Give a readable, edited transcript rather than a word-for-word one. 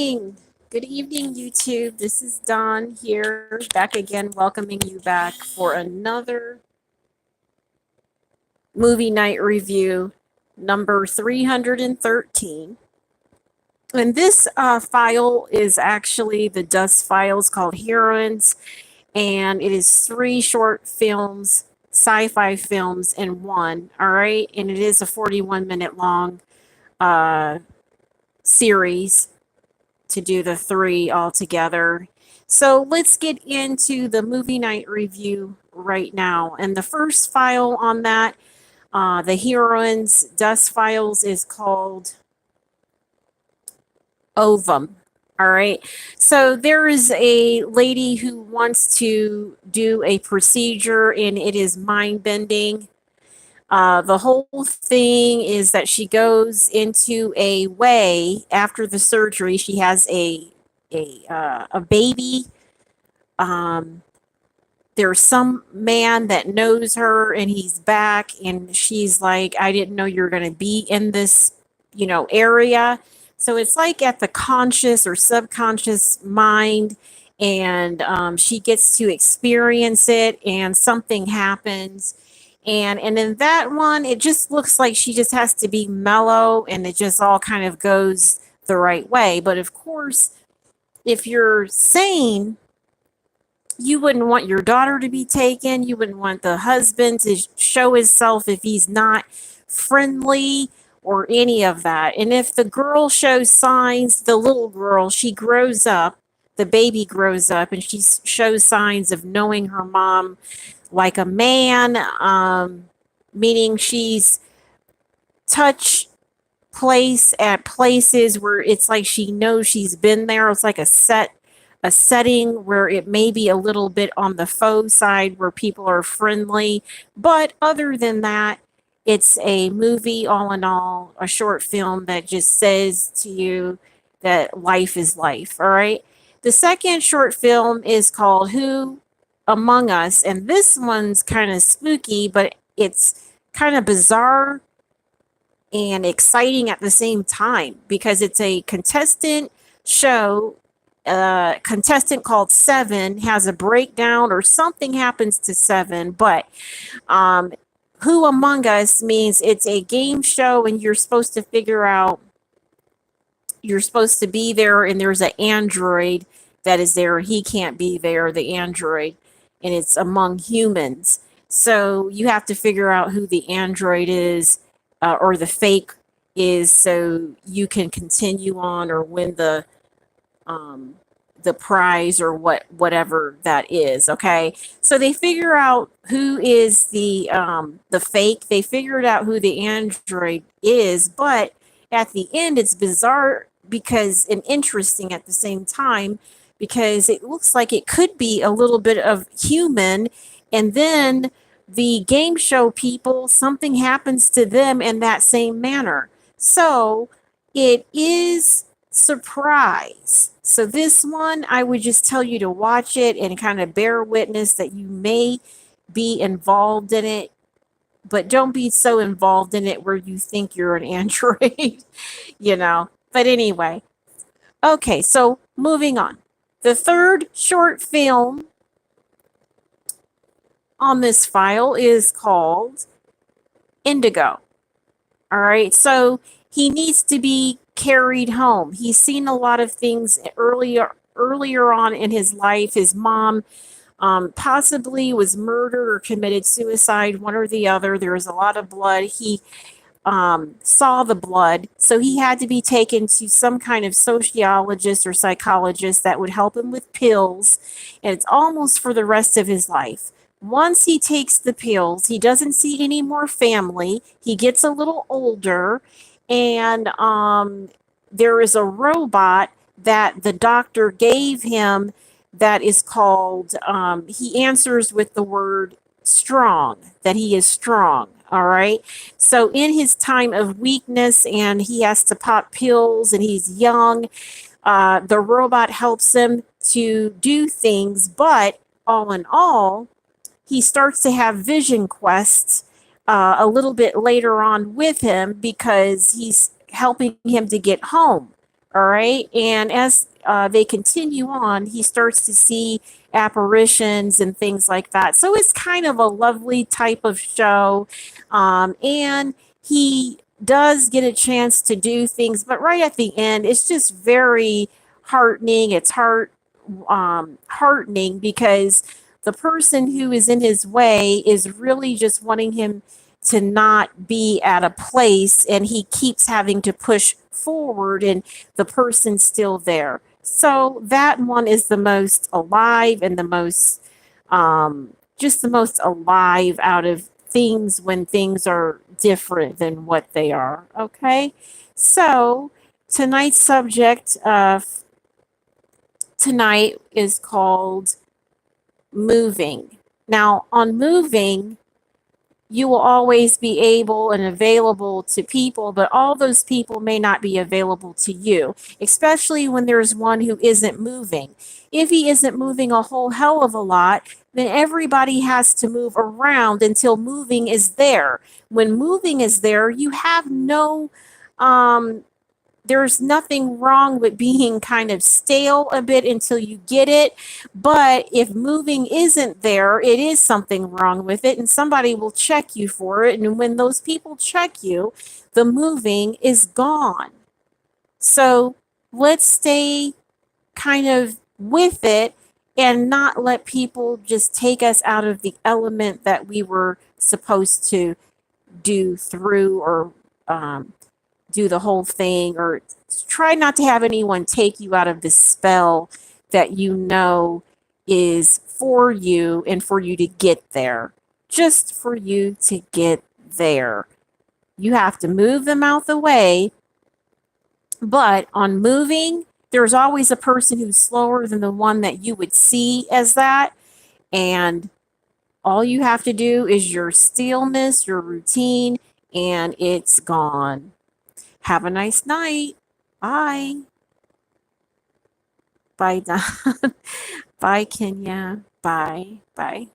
evening. Good evening, YouTube. This is Dawn here, back again, welcoming you back for another movie night review, number 313. And this file is actually the Dust Files called Heroines, and it is three short films, sci fi films in one, all right? And it is a 41-minute long uh, series to do the three all together. So let's get into the movie night review right now. And the first file on that, the Heroines Dust Files, is called Ovum. All right. So there is a lady who wants to do a procedure and it is mind bending. The whole thing is that she goes into a way after the surgery. She has a baby. Um, there's some man that knows her, and he's back, and she's like, "I didn't know you were going to be in this, area." So it's like at the conscious or subconscious mind, and she gets to experience it, and something happens and in that one, it just looks like she just has to be mellow and it just all kind of goes the right way. But of course, if you're sane, you wouldn't want your daughter to be taken. You wouldn't want the husband to show himself if he's not friendly or any of that. And if the girl shows signs, the little girl, she grows up, the baby grows up, and she shows signs of knowing her mom like a man, meaning she's touch place at places where it's like she knows she's been there. It's like a setting where it may be a little bit on the faux side where people are friendly. But other than that, it's a movie, all in all, a short film that just says to you that life is life. All right. The second short film is called Who Among Us, and this one's kind of spooky, but it's kind of bizarre and exciting at the same time because it's a contestant show. Contestant called Seven has a breakdown or something happens to Seven, but Who Among Us means it's a game show and you're supposed to figure out, you're supposed to be there, and there's an android that is there. He can't be there, the android, and it's among humans. So you have to figure out who the android is, or the fake is, so you can continue on or win the prize or whatever that is. Okay, so they figure out who is the fake. They figured out who the android is, but at the end it's bizarre because and interesting at the same time because it looks like it could be a little bit of human, and then the game show people, something happens to them in that same manner. So it is surprise. So this one, I would just tell you to watch it and kind of bear witness that you may be involved in it, but don't be so involved in it where you think you're an android, you know. But anyway, okay, so moving on. The third short film on this file is called Indigo. All right, so he needs to be carried home. He's seen a lot of things earlier on in his life. His mom possibly was murdered or committed suicide, one or the other. There was a lot of blood. He saw the blood, so he had to be taken to some kind of sociologist or psychologist that would help him with pills, and it's almost for the rest of his life. Once he takes the pills, he doesn't see any more family. He gets a little older, and there is a robot that the doctor gave him that is called, he answers with the word strong, that he is strong. All right. So in his time of weakness and he has to pop pills and he's young, the robot helps him to do things. But all in all, he starts to have vision quests a little bit later on with him because he's helping him to get home. All right. And as they continue on, he starts to see apparitions and things like that. So it's kind of a lovely type of show. And he does get a chance to do things, but right at the end, it's just very heartening. It's heartening because the person who is in his way is really just wanting him to not be at a place, and he keeps having to push forward, and the person's still there. So that one is the most alive and the most just the most alive out of things when things are different than what they are. Okay. So tonight's subject tonight is called moving. Now, on moving, you will always be able and available to people, but all those people may not be available to you, especially when there's one who isn't moving. If he isn't moving a whole hell of a lot, then everybody has to move around until moving is there. When moving is there, you have no there's nothing wrong with being kind of stale a bit until you get it. But if moving isn't there, it is something wrong with it, and somebody will check you for it. And when those people check you, the moving is gone. So let's stay kind of with it and not let people just take us out of the element that we were supposed to do through or do the whole thing, or try not to have anyone take you out of the spell that you know is for you and for you to get there. Just for you to get there. You have to move them out the way, but on moving, there's always a person who's slower than the one that you would see as that. And all you have to do is your stillness, your routine, and it's gone. Have a nice night. Bye. Bye, Don. Bye, Kenya. Bye. Bye.